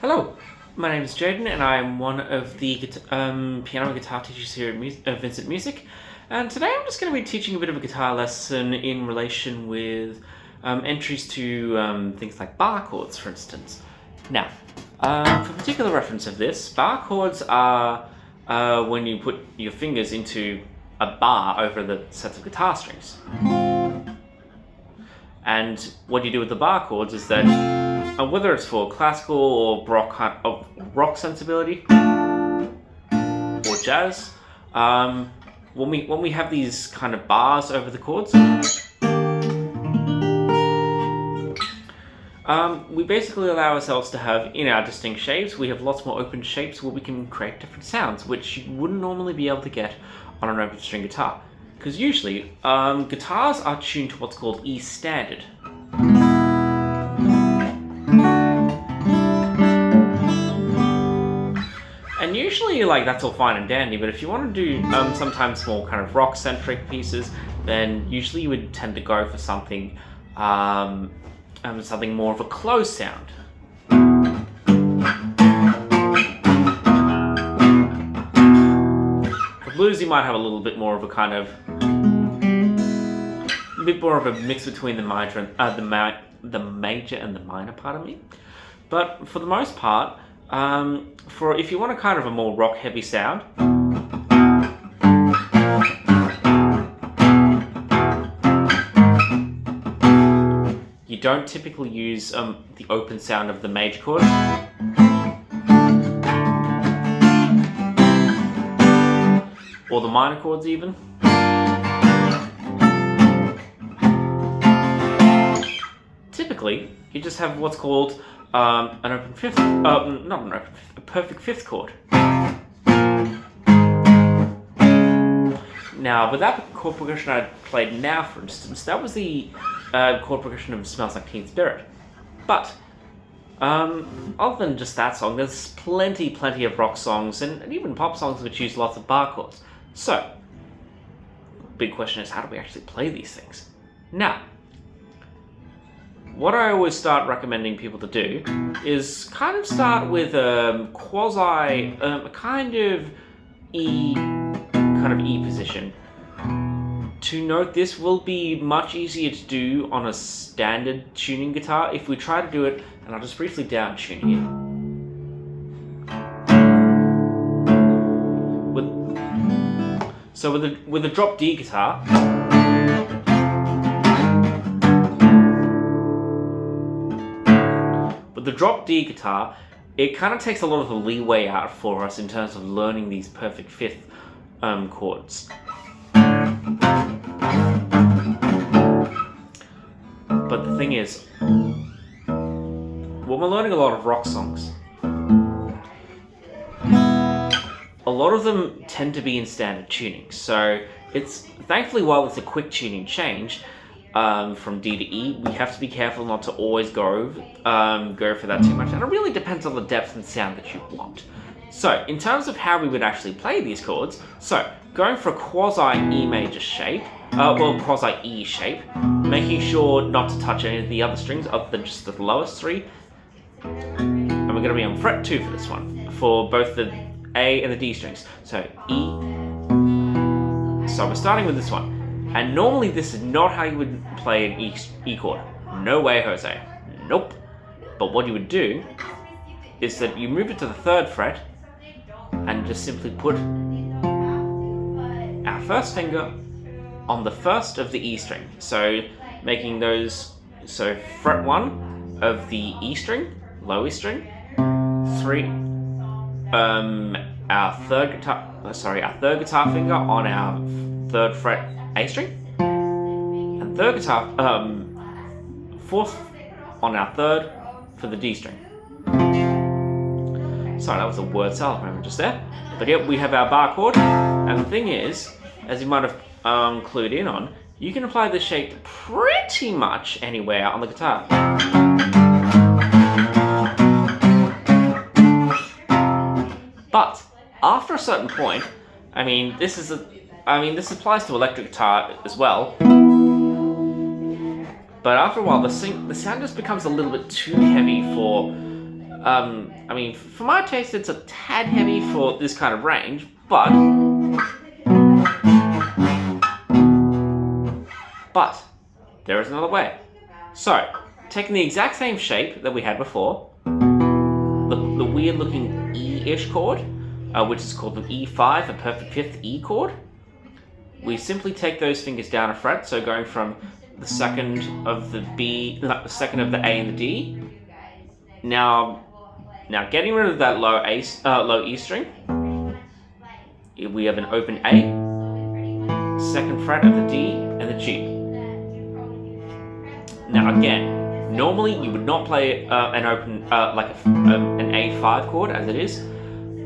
Hello, my name is Jaidyn and I'm one of the piano and guitar teachers here at Vincent Music. And today I'm just going to be teaching a bit of a guitar lesson in relation with entries to things like bar chords, for instance. Now, for particular reference of this, bar chords are when you put your fingers into a bar over the sets of guitar strings. And what you do with the bar chords is that, whether it's for classical or rock sensibility or jazz, when we have these kind of bars over the chords, we basically allow ourselves to have, in our distinct shapes, we have lots more open shapes where we can create different sounds, which you wouldn't normally be able to get on an open string guitar. Because usually, guitars are tuned to what's called E standard. And usually, that's all fine and dandy, but if you want to do sometimes more kind of rock-centric pieces, then usually you would tend to go for something, something more of a closed sound. Blues, you might have a little bit more of a kind of, a bit more of a mix between the major and the minor, pardon me. But for the most part, if you want a kind of a more rock heavy sound, you don't typically use the open sound of the major chord. Or the minor chords even. Typically, you just have what's called an open fifth, not an open fifth, a perfect fifth chord. Now, with that chord progression I played now, for instance, that was the chord progression of Smells Like Teen Spirit. But other than just that song, there's plenty of rock songs and even pop songs which use lots of bar chords. So, big question is, how do we actually play these things? Now, what I always start recommending people to do is kind of start with a kind of E position. To note, this will be much easier to do on a standard tuning guitar. If we try to do it, and I'll just briefly down tune here. So with a drop D guitar, it kind of takes a lot of the leeway out for us in terms of learning these perfect fifth chords. But the thing is, when we're learning a lot of rock songs, a lot of them tend to be in standard tuning. So thankfully, while it's a quick tuning change from D to E, we have to be careful not to always go for that too much. And it really depends on the depth and sound that you want. So in terms of how we would actually play these chords, so going for a quasi E major shape, quasi E shape, making sure not to touch any of the other strings other than just the lowest three. And we're going to be on fret 2 for this one, for both the A and the D strings. So E. So we're starting with this one. And normally this is not how you would play an E chord. No way, Jose. Nope. But what you would do is that you move it to the 3rd fret and just simply put our first finger on the first of the E string. So making those, fret 1 of the E string, low E string, 3, our third guitar finger on our 3rd fret A string, and fourth on our 3rd for the D string. Sorry, that was a word salad moment just there. But yep, we have our bar chord, and the thing is, as you might have clued in on, you can apply this shape pretty much anywhere on the guitar. But after a certain point, this applies to electric guitar as well. But after a while, the sound just becomes a little bit too heavy for I mean, for my taste, it's a tad heavy for this kind of range, but there is another way. So, taking the exact same shape that we had before, the weird looking E-ish chord, which is called an E5, a perfect fifth E chord, we simply take those fingers down a fret, so going from the second of the the second of the A and the D. Now getting rid of that low E string, we have an open A, second fret of the D and the G. Now again, normally you would not play an open like an A5 chord as it is,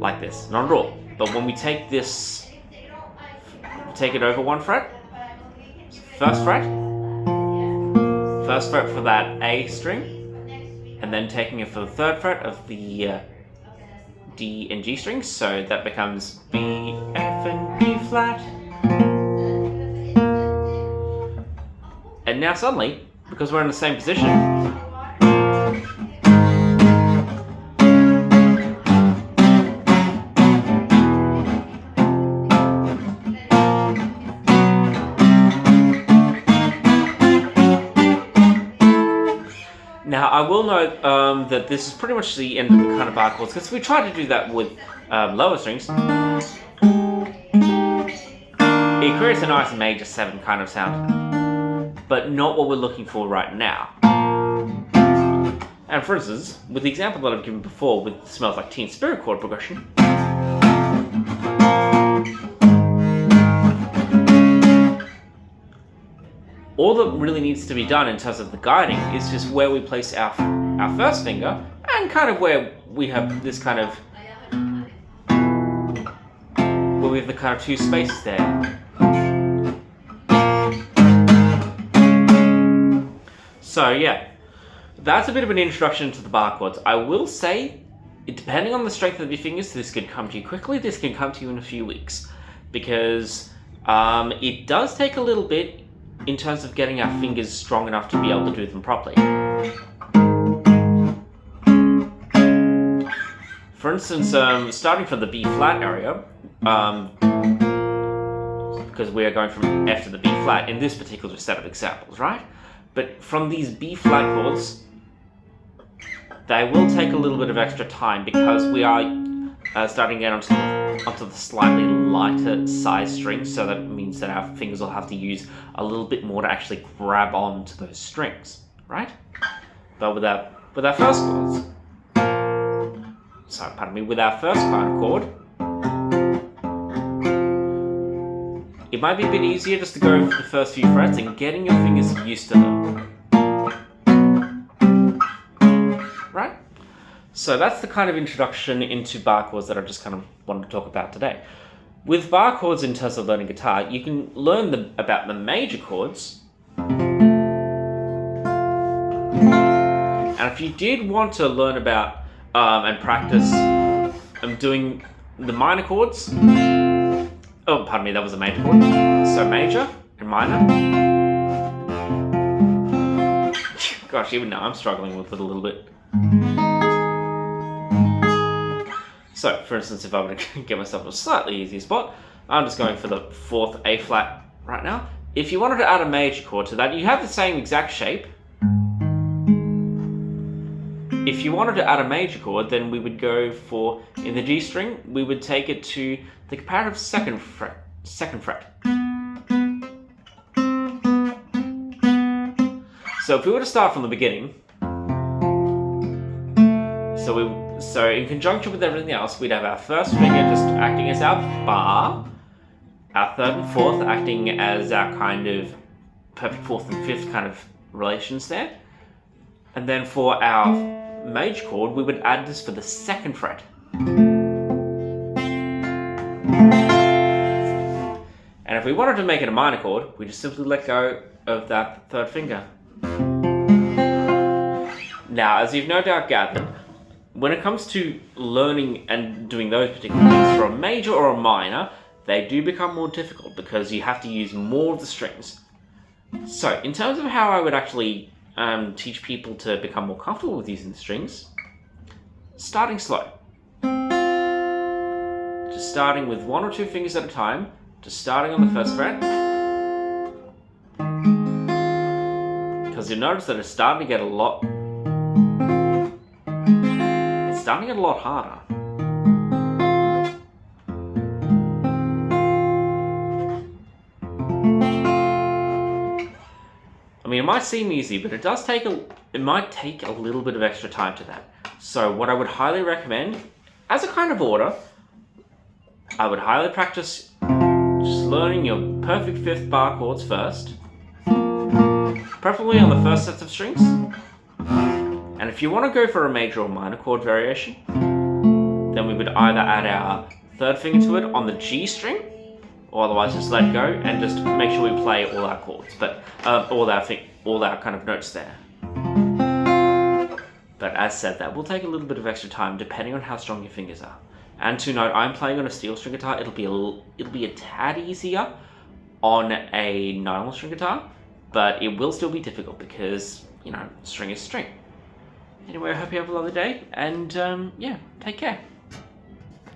like this, not at all. But when we take this, take it over one fret, first fret for that A string, and then taking it for the third fret of the D and G strings, so that becomes B, F, and B flat. And now suddenly, because we're in the same position, now I will note that this is pretty much the end of the kind of bar chords, because we tried to do that with lower strings. It creates a nice major 7 kind of sound, but not what we're looking for right now. And for instance, with the example that I've given before with Smells Like Teen Spirit chord progression, all that really needs to be done in terms of the guiding is just where we place our first finger, and kind of where we have this kind of, where we have the kind of 2 spaces there. So yeah, that's a bit of an introduction to the bar chords. I will say, depending on the strength of your fingers, this could come to you quickly, this can come to you in a few weeks, because it does take a little bit in terms of getting our fingers strong enough to be able to do them properly. For instance, starting from the B flat area, because we are going from F to the B flat in this particular set of examples, right? But from these B flat chords, they will take a little bit of extra time because we are starting to get onto the slightly lighter size strings, so that means that our fingers will have to use a little bit more to actually grab onto those strings, right? But with our first chords, with our first kind of chord, it might be a bit easier just to go for the first few frets and getting your fingers used to them. Right? So that's the kind of introduction into bar chords that I just kind of wanted to talk about today. With bar chords in terms of learning guitar, you can learn about the major chords. And if you did want to learn about and practice doing the minor chords, oh, pardon me, that was a major chord. So major and minor. Gosh, even now I'm struggling with it a little bit. So, for instance, if I were to get myself a slightly easier spot, I'm just going for the 4th A flat right now. If you wanted to add a major chord to that, you have the same exact shape. If you wanted to add a major chord, then we would go for, in the G string, we would take it to the comparative second fret. So if we were to start from the beginning, so in conjunction with everything else, we'd have our first finger just acting as our bar, our 3rd and 4th acting as our kind of perfect 4th and 5th kind of relations there. And then for our major chord, we would add this for the 2nd fret. And if we wanted to make it a minor chord, we just simply let go of that 3rd finger. Now, as you've no doubt gathered, when it comes to learning and doing those particular things for a major or a minor, they do become more difficult because you have to use more of the strings. So, in terms of how I would actually teach people to become more comfortable with using the strings, starting slow. Just starting with 1 or 2 fingers at a time, just starting on the first fret. Because you'll notice that it's starting to get a lot harder. I mean, it might seem easy, but it might take a little bit of extra time to that. So what I would highly recommend, as a kind of order, I would highly practice just learning your perfect 5th bar chords first, preferably on the first sets of strings. And if you want to go for a major or minor chord variation, then we would either add our 3rd finger to it on the G string, or otherwise just let it go and just make sure we play all our chords, but all our kind of notes there. But as said, that will take a little bit of extra time depending on how strong your fingers are. And to note, I'm playing on a steel string guitar. It'll be a tad easier on a nylon string guitar, but it will still be difficult because, you know, string is string. Anyway, I hope you have a lovely day, and yeah, take care.